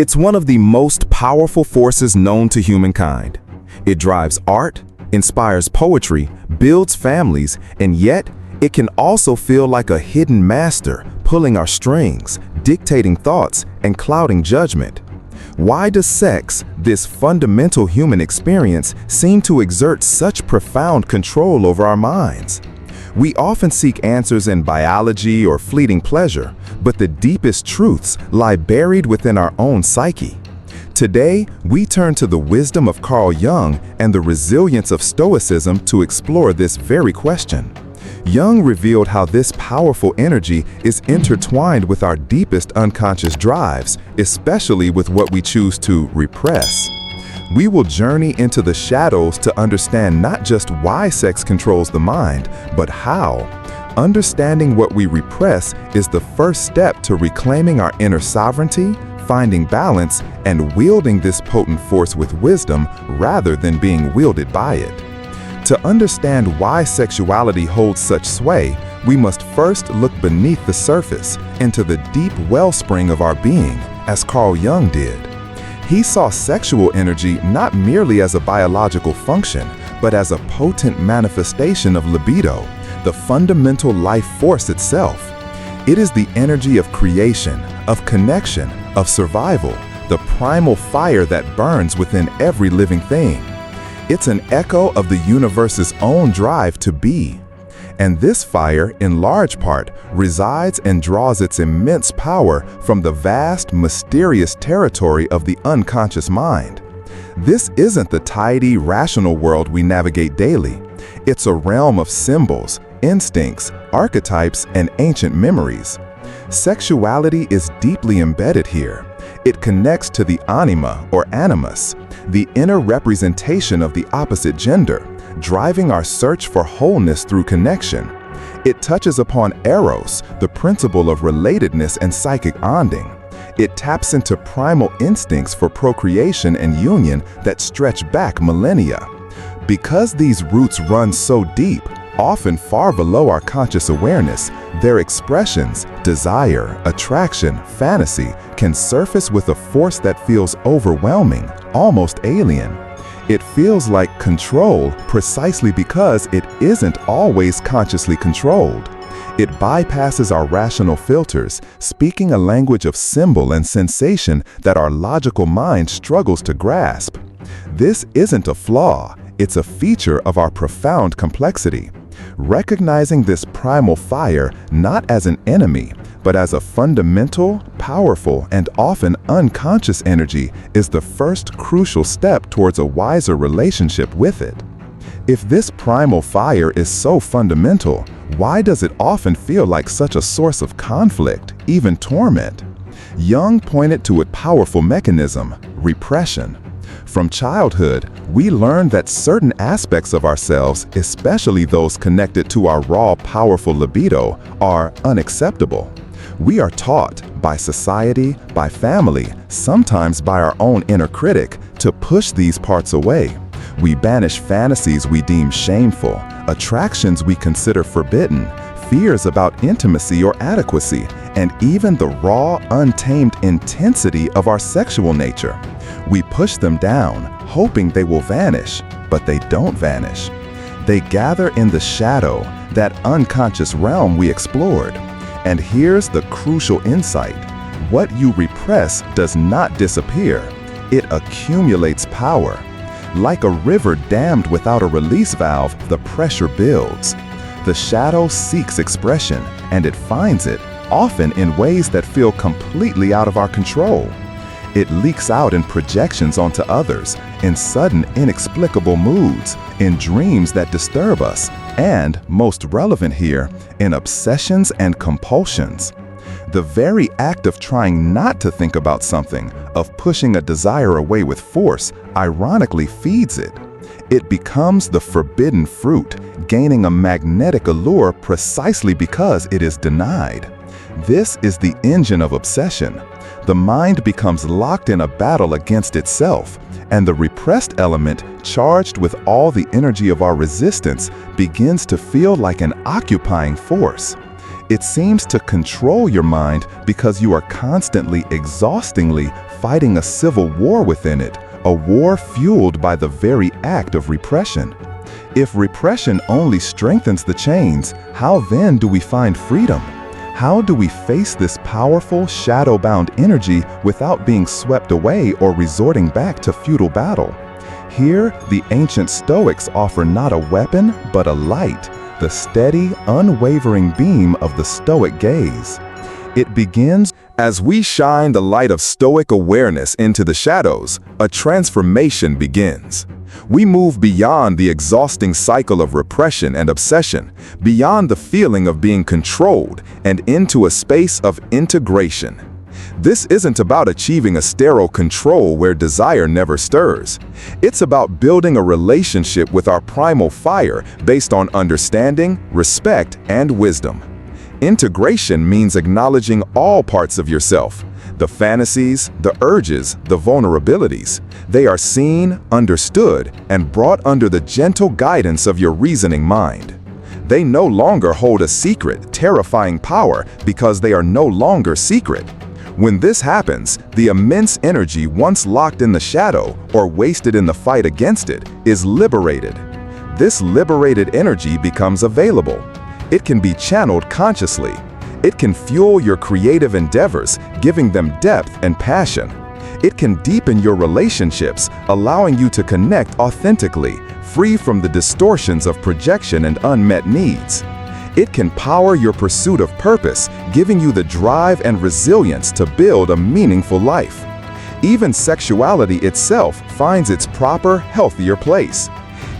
It's one of the most powerful forces known to humankind. It drives art, inspires poetry, builds families, and yet it can also feel like a hidden master, pulling our strings, dictating thoughts, and clouding judgment. Why does sex, this fundamental human experience, seem to exert such profound control over our minds? We often seek answers in biology or fleeting pleasure, but the deepest truths lie buried within our own psyche. Today, we turn to the wisdom of Carl Jung and the resilience of Stoicism to explore this very question. Jung revealed how this powerful energy is intertwined with our deepest unconscious drives, especially with what we choose to repress. We will journey into the shadows to understand not just why sex controls the mind, but how. Understanding what we repress is the first step to reclaiming our inner sovereignty, finding balance, and wielding this potent force with wisdom rather than being wielded by it. To understand why sexuality holds such sway, we must first look beneath the surface, into the deep wellspring of our being, as Carl Jung did. He saw sexual energy not merely as a biological function, but as a potent manifestation of libido, the fundamental life force itself. It is the energy of creation, of connection, of survival, the primal fire that burns within every living thing. It's an echo of the universe's own drive to be. And this fire, in large part, resides and draws its immense power from the vast, mysterious territory of the unconscious mind. This isn't the tidy, rational world we navigate daily. It's a realm of symbols, instincts, archetypes, and ancient memories. Sexuality is deeply embedded here. It connects to the anima or animus, the inner representation of the opposite gender, driving our search for wholeness through connection. It touches upon eros, the principle of relatedness and psychic bonding. It taps into primal instincts for procreation and union that stretch back millennia. Because these roots run so deep, often far below our conscious awareness, their expressions, desire, attraction, fantasy, can surface with a force that feels overwhelming, almost alien. It feels like control precisely because it isn't always consciously controlled. It bypasses our rational filters, speaking a language of symbol and sensation that our logical mind struggles to grasp. This isn't a flaw, it's a feature of our profound complexity. Recognizing this primal fire not as an enemy, but as a fundamental, powerful, and often unconscious energy is the first crucial step towards a wiser relationship with it. If this primal fire is so fundamental, why does it often feel like such a source of conflict, even torment? Jung pointed to a powerful mechanism: repression. From childhood, we learn that certain aspects of ourselves, especially those connected to our raw, powerful libido, are unacceptable. We are taught by society, by family, sometimes by our own inner critic, to push these parts away. We banish fantasies we deem shameful, attractions we consider forbidden, fears about intimacy or adequacy, and even the raw, untamed intensity of our sexual nature. We push them down, hoping they will vanish, but they don't vanish. They gather in the shadow, that unconscious realm we explored. And here's the crucial insight: what you repress does not disappear. It accumulates power. Like a river dammed without a release valve, the pressure builds. The shadow seeks expression, and it finds it, often in ways that feel completely out of our control. It leaks out in projections onto others, in sudden, inexplicable moods, in dreams that disturb us, and, most relevant here, in obsessions and compulsions. The very act of trying not to think about something, of pushing a desire away with force, ironically feeds it. It becomes the forbidden fruit, gaining a magnetic allure precisely because it is denied. This is the engine of obsession. The mind becomes locked in a battle against itself, and the repressed element, charged with all the energy of our resistance, begins to feel like an occupying force. It seems to control your mind because you are constantly, exhaustingly fighting a civil war within it, a war fueled by the very act of repression. If repression only strengthens the chains, how then do we find freedom? How do we face this powerful, shadow-bound energy without being swept away or resorting back to futile battle? Here, the ancient Stoics offer not a weapon, but a light, the steady, unwavering beam of the Stoic gaze. It begins as we shine the light of Stoic awareness into the shadows, a transformation begins. We move beyond the exhausting cycle of repression and obsession, beyond the feeling of being controlled, and into a space of integration. This isn't about achieving a sterile control where desire never stirs. It's about building a relationship with our primal fire based on understanding, respect, and wisdom. Integration means acknowledging all parts of yourself, the fantasies, the urges, the vulnerabilities. They are seen, understood, and brought under the gentle guidance of your reasoning mind. They no longer hold a secret, terrifying power because they are no longer secret. When this happens, the immense energy once locked in the shadow or wasted in the fight against it is liberated. This liberated energy becomes available. It can be channeled consciously. It can fuel your creative endeavors, giving them depth and passion. It can deepen your relationships, allowing you to connect authentically, free from the distortions of projection and unmet needs. It can power your pursuit of purpose, giving you the drive and resilience to build a meaningful life. Even sexuality itself finds its proper, healthier place.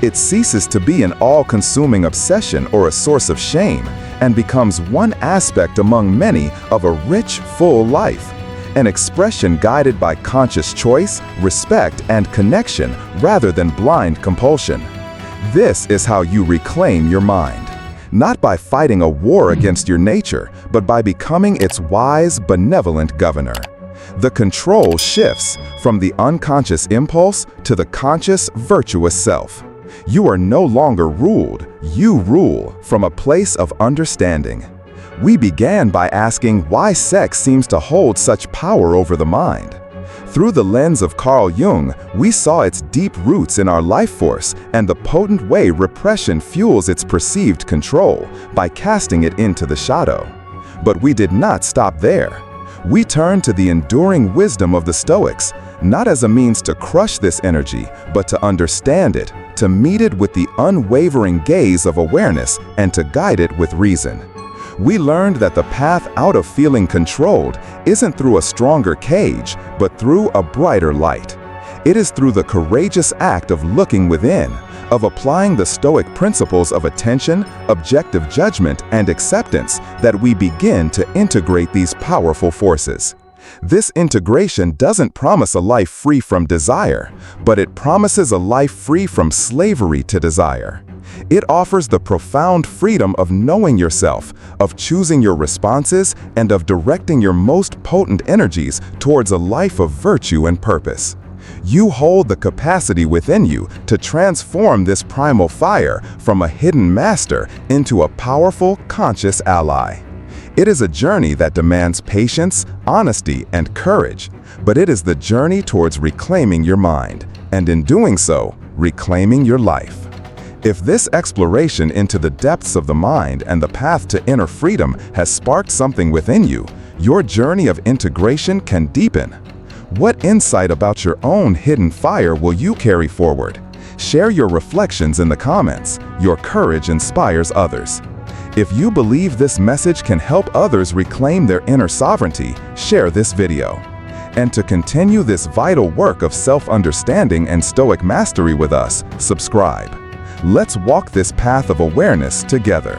It ceases to be an all-consuming obsession or a source of shame and becomes one aspect among many of a rich, full life, an expression guided by conscious choice, respect, and connection rather than blind compulsion. This is how you reclaim your mind, not by fighting a war against your nature, but by becoming its wise, benevolent governor. The control shifts from the unconscious impulse to the conscious, virtuous self. You are no longer ruled, you rule from a place of understanding. We began by asking why sex seems to hold such power over the mind. Through the lens of Carl Jung, we saw its deep roots in our life force and the potent way repression fuels its perceived control by casting it into the shadow. But we did not stop there. We turned to the enduring wisdom of the Stoics, not as a means to crush this energy, but to understand it, to meet it with the unwavering gaze of awareness, and to guide it with reason. We learned that the path out of feeling controlled isn't through a stronger cage, but through a brighter light. It is through the courageous act of looking within, of applying the Stoic principles of attention, objective judgment, and acceptance that we begin to integrate these powerful forces. This integration doesn't promise a life free from desire, but it promises a life free from slavery to desire. It offers the profound freedom of knowing yourself, of choosing your responses, and of directing your most potent energies towards a life of virtue and purpose. You hold the capacity within you to transform this primal fire from a hidden master into a powerful, conscious ally. It is a journey that demands patience, honesty, and courage, but it is the journey towards reclaiming your mind, and in doing so, reclaiming your life. If this exploration into the depths of the mind and the path to inner freedom has sparked something within you, your journey of integration can deepen. What insight about your own hidden fire will you carry forward? Share your reflections in the comments. Your courage inspires others. If you believe this message can help others reclaim their inner sovereignty, share this video. And to continue this vital work of self-understanding and Stoic mastery with us, subscribe. Let's walk this path of awareness together.